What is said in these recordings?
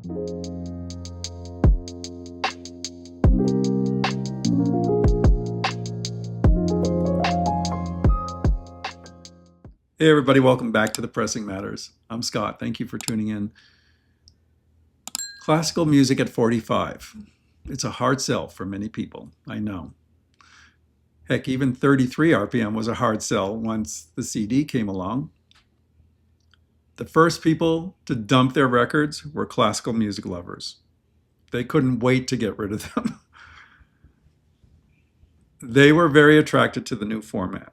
Hey everybody, welcome back to The Pressing Matters. I'm Scott. Thank you for tuning in. Classical music at 45. It's a hard sell for many people, I know. Heck, even 33 RPM was a hard sell once the CD came along. The first people to dump their records were classical music lovers. They couldn't wait to get rid of them. They were very attracted to the new format.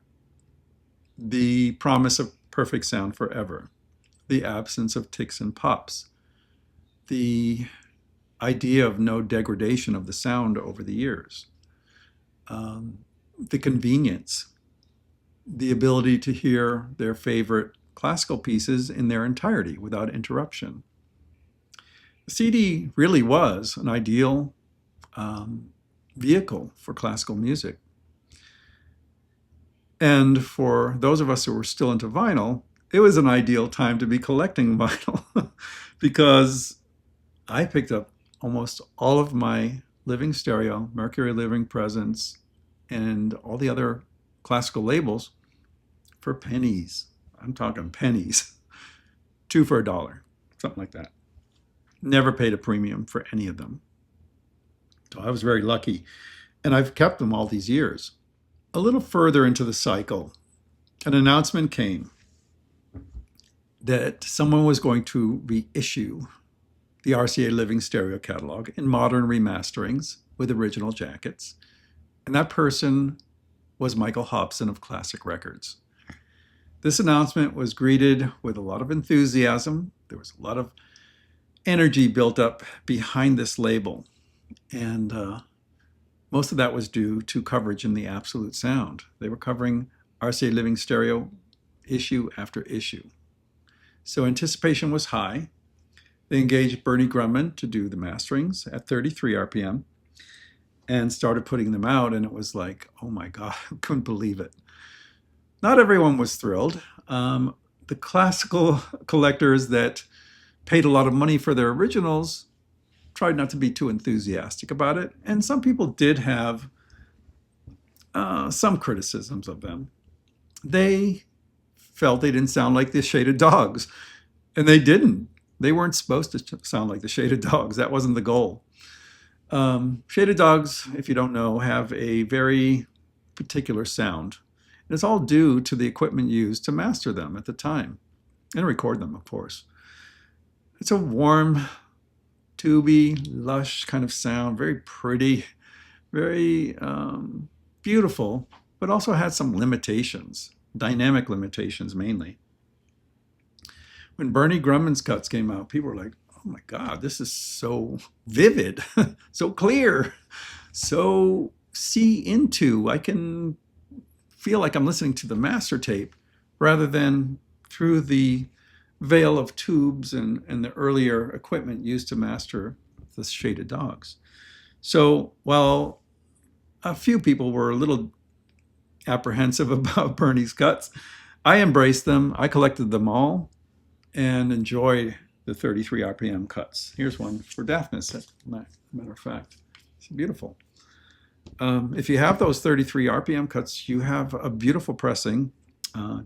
The promise of perfect sound forever, the absence of ticks and pops, the idea of no degradation of the sound over the years, the convenience, the ability to hear their favorite classical pieces in their entirety without interruption. The CD really was an ideal vehicle for classical music. And for those of us who were still into vinyl, it was an ideal time to be collecting vinyl because I picked up almost all of my Living Stereo, Mercury Living Presence, and all the other classical labels for pennies. I'm talking pennies. 2 for $1, something like that. Never paid a premium for any of them. So I was very lucky. And I've kept them all these years. A little further into the cycle, an announcement came that someone was going to reissue the RCA Living Stereo catalog in modern remasterings with original jackets. And that person was Michael Hobson of Classic Records. This announcement was greeted with a lot of enthusiasm. There was a lot of energy built up behind this label. And most of that was due to coverage in the Absolute Sound. They were covering RCA Living Stereo issue after issue. So anticipation was high. They engaged Bernie Grumman to do the masterings at 33 RPM and started putting them out, and it was like, oh my God, I couldn't believe it. Not everyone was thrilled. The classical collectors that paid a lot of money for their originals tried not to be too enthusiastic about it. And some people did have some criticisms of them. They felt they didn't sound like the Shaded Dogs. And they didn't. They weren't supposed to sound like the Shaded Dogs. That wasn't the goal. Shaded Dogs, if you don't know, have a very particular sound. And it's all due to the equipment used to master them at the time and record them, of course. It's a warm, tubey, lush kind of sound, very pretty, very beautiful, but also had some limitations, dynamic limitations mainly. When Bernie Grumman's cuts came out, people were like, oh my God, this is so vivid, so clear, so see into. I can feel like I'm listening to the master tape rather than through the veil of tubes and the earlier equipment used to master the Shaded Dogs. So while a few people were a little apprehensive about Bernie's cuts, I embraced them. I collected them all and enjoyed the 33 RPM cuts. Here's one for Daphnis, as a matter of fact. It's beautiful. If you have those 33 RPM cuts, you have a beautiful pressing,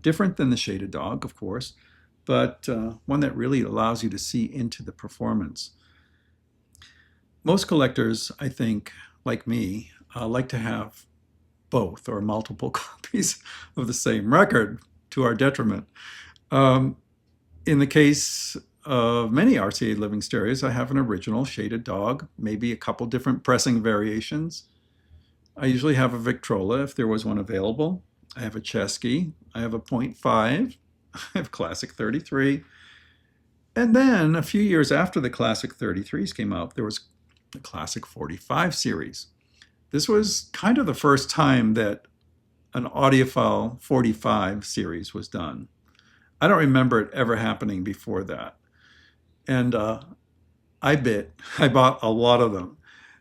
different than the Shaded Dog, of course, but one that really allows you to see into the performance. Most collectors, I think, like me, like to have both or multiple copies of the same record, to our detriment. In the case of many RCA Living Stereos, I have an original Shaded Dog, maybe a couple different pressing variations. I usually have a Victrola if there was one available. I have a Chesky. I have a .5. I have Classic 33. And then a few years after the Classic 33s came out, there was the Classic 45 series. This was kind of the first time that an Audiophile 45 series was done. I don't remember it ever happening before that. And I bought a lot of them.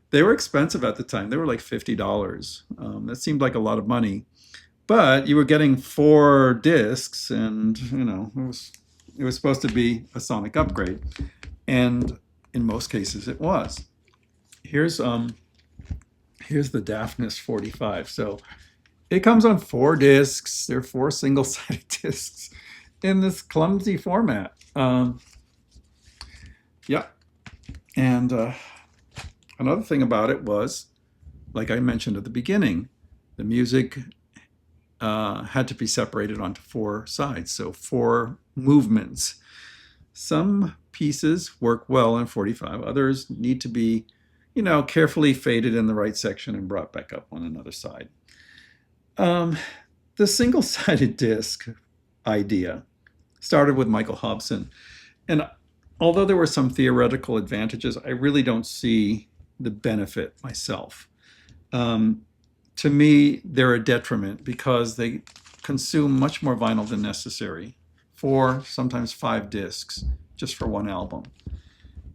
They were expensive at the time. They were like $50. That seemed like a lot of money. But you were getting 4 discs, and you know it was supposed to be a sonic upgrade. And in most cases it was. Here's the Daphnis 45. So it comes on 4 discs. There are 4 single-sided discs in this clumsy format. Yeah. And another thing about it was, like I mentioned at the beginning, the music had to be separated onto 4 sides, so 4 movements. Some pieces work well in 45. Others need to be, carefully faded in the right section and brought back up on another side. The single-sided disc idea started with Michael Hobson. And although there were some theoretical advantages, I really don't see the benefit myself. To me, they're a detriment because they consume much more vinyl than necessary. 4, sometimes 5 discs just for one album.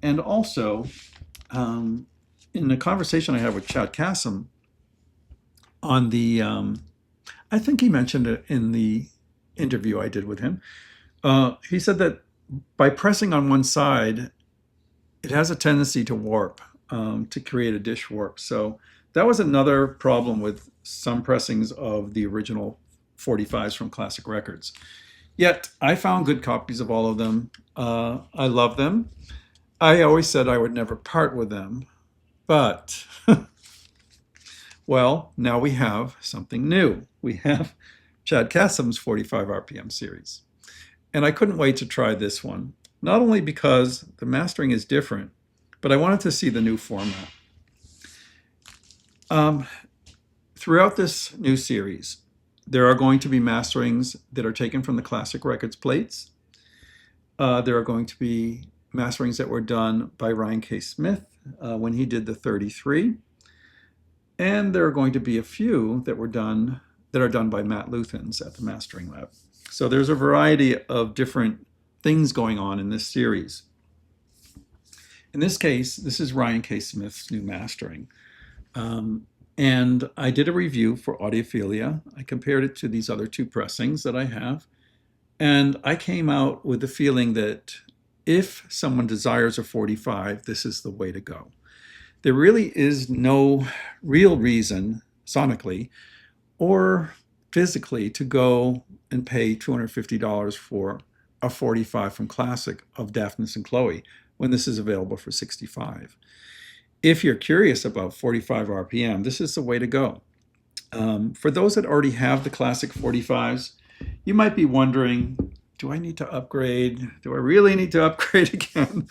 And also, in the conversation I had with Chad Kassem on the, I think he mentioned it in the interview I did with him, he said that by pressing on one side, it has a tendency to warp, to create a dish warp. So that was another problem with some pressings of the original 45s from classic records. Yet I found good copies of all of them. I love them. I always said I would never part with them, but well, now we have something new. We have Chad Kassem's 45 RPM series. And I couldn't wait to try this one, not only because the mastering is different, but I wanted to see the new format. Throughout this new series, there are going to be masterings that are taken from the classic records plates. There are going to be masterings that were done by Ryan K. Smith when he did the 33. And there are going to be a few that are done by Matt Luthans at the Mastering Lab. So there's a variety of different things going on in this series. In this case, this is Ryan K. Smith's new mastering. And I did a review for Audiophilia. I compared it to these other 2 pressings that I have. And I came out with the feeling that if someone desires a 45, this is the way to go. There really is no real reason, sonically or physically, to go and pay $250 for a 45 from Classic of Daphnis and Chloé when this is available for $65. If you're curious about 45 RPM, this is the way to go. For those that already have the classic 45s, you might be wondering, do I need to upgrade? Do I really need to upgrade again?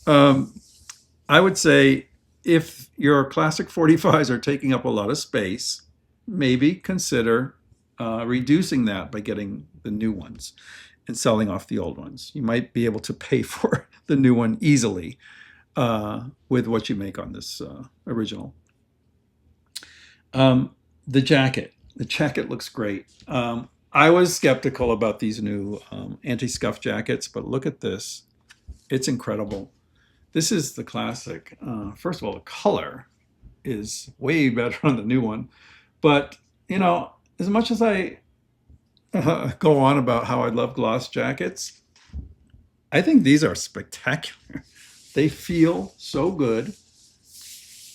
I would say if your classic 45s are taking up a lot of space, maybe consider reducing that by getting the new ones and selling off the old ones. You might be able to pay for the new one easily with what you make on this original. The jacket looks great. I was skeptical about these new anti-scuff jackets, but look at this. It's incredible. This is the classic. First of all, the color is way better on the new one. But, as much as I go on about how I love gloss jackets, I think these are spectacular. They feel so good.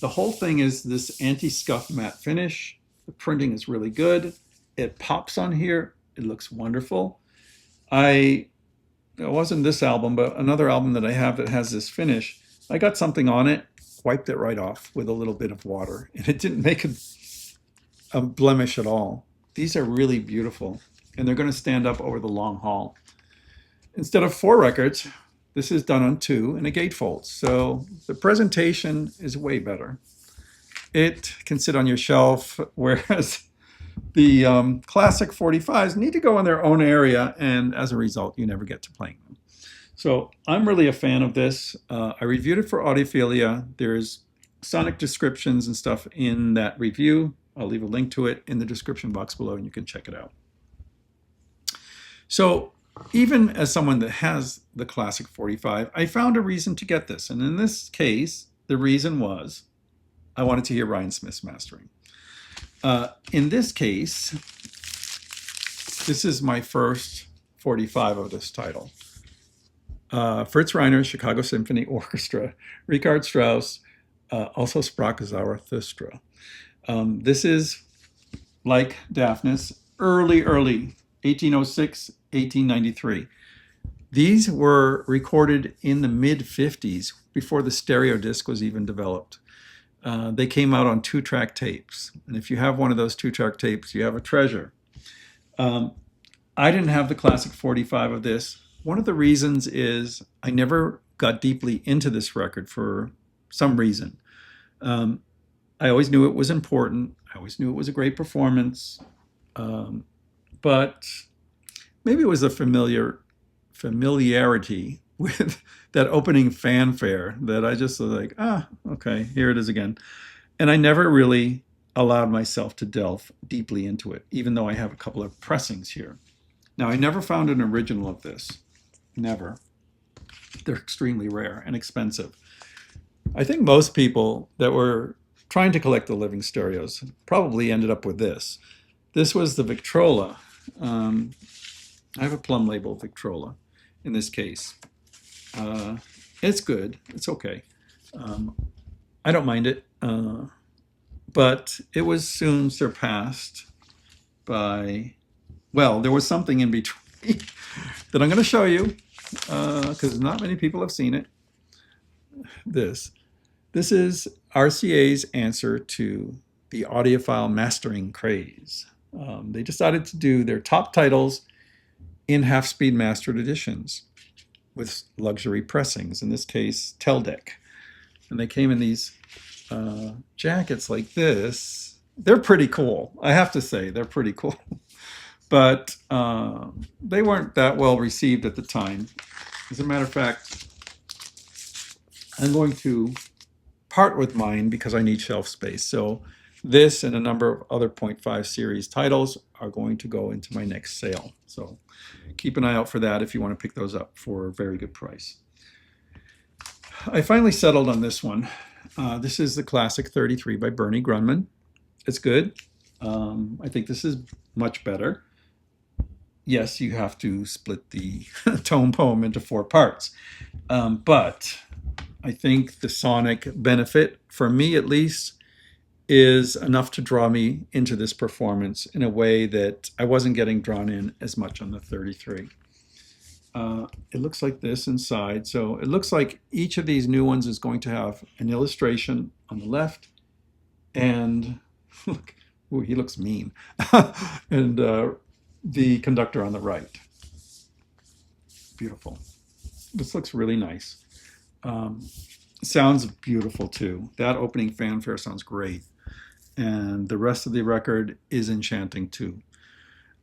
The whole thing is this anti-scuff matte finish. The printing is really good. It pops on here. It looks wonderful. It wasn't this album, but another album that I have that has this finish. I got something on it, wiped it right off with a little bit of water, and it didn't make a blemish at all. These are really beautiful, and they're going to stand up over the long haul. Instead of 4 records, this is done on 2 and a gatefold, so the presentation is way better. It can sit on your shelf, whereas the classic 45s need to go in their own area, and as a result, you never get to playing them. So I'm really a fan of this. I reviewed it for Audiophilia. There's sonic descriptions and stuff in that review. I'll leave a link to it in the description box below, and you can check it out. So even as someone that has the classic 45, I found a reason to get this. And in this case, the reason was I wanted to hear Ryan Smith's mastering. In this case, this is my first 45 of this title. Fritz Reiner, Chicago Symphony Orchestra, Richard Strauss, also sprach Zarathustra. This is like Daphnis, early, 1806, 1893. These were recorded in the mid-50s, before the stereo disc was even developed. They came out on 2-track tapes. And if you have one of those 2-track tapes, you have a treasure. I didn't have the classic 45 of this. One of the reasons is I never got deeply into this record for some reason. I always knew it was important. I always knew it was a great performance. But maybe it was a familiarity with that opening fanfare that I just was like, okay, here it is again. And I never really allowed myself to delve deeply into it, even though I have a couple of pressings here. Now, I never found an original of this. Never. They're extremely rare and expensive. I think most people that were trying to collect the living stereos probably ended up with this. This was the Victrola. I have a plum label Victrola in this case. It's good. It's okay. I don't mind it. But it was soon surpassed by, well, there was something in between that I'm going to show you because not many people have seen it. This is RCA's answer to the audiophile mastering craze. They decided to do their top titles in half-speed mastered editions with luxury pressings, in this case, Teldec. And they came in these jackets like this. They're pretty cool. I have to say, they're pretty cool. But they weren't that well received at the time. As a matter of fact, I'm going to part with mine because I need shelf space. So this and a number of other .5 series titles are going to go into my next sale. So keep an eye out for that if you want to pick those up for a very good price. I finally settled on this one. This is the classic 33 by Bernie Grunman. It's good. I think this is much better. Yes, you have to split the tone poem into 4 parts. But I think the sonic benefit, for me at least, is enough to draw me into this performance in a way that I wasn't getting drawn in as much on the 33. It looks like this inside. So it looks like each of these new ones is going to have an illustration on the left. And look, ooh, he looks mean. And the conductor on the right. Beautiful. This looks really nice. Sounds beautiful too. That opening fanfare sounds great. And the rest of the record is enchanting too.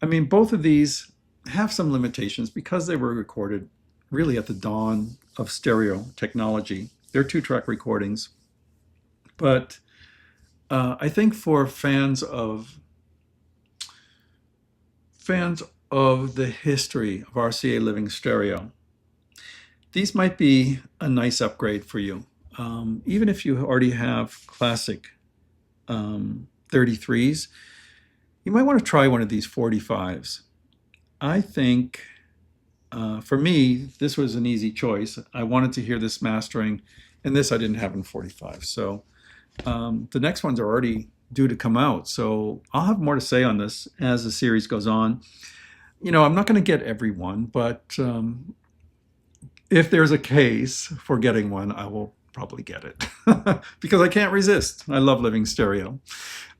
I mean, both of these have some limitations because they were recorded really at the dawn of stereo technology. They're 2-track recordings. But I think for fans of the history of RCA Living Stereo, these might be a nice upgrade for you. Even if you already have classic 33s, you might want to try one of these 45s. I think, for me, this was an easy choice. I wanted to hear this mastering, and this I didn't have in 45. So the next ones are already due to come out. So I'll have more to say on this as the series goes on. You know, I'm not going to get every one, but if there's a case for getting one, I will probably get it because I can't resist. I love Living Stereo.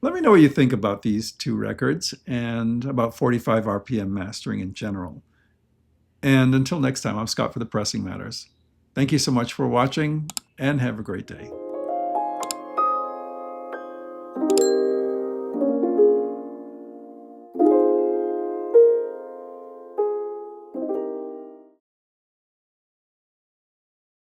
Let me know what you think about these 2 records and about 45 RPM mastering in general. And until next time, I'm Scott for The Pressing Matters. Thank you so much for watching and have a great day.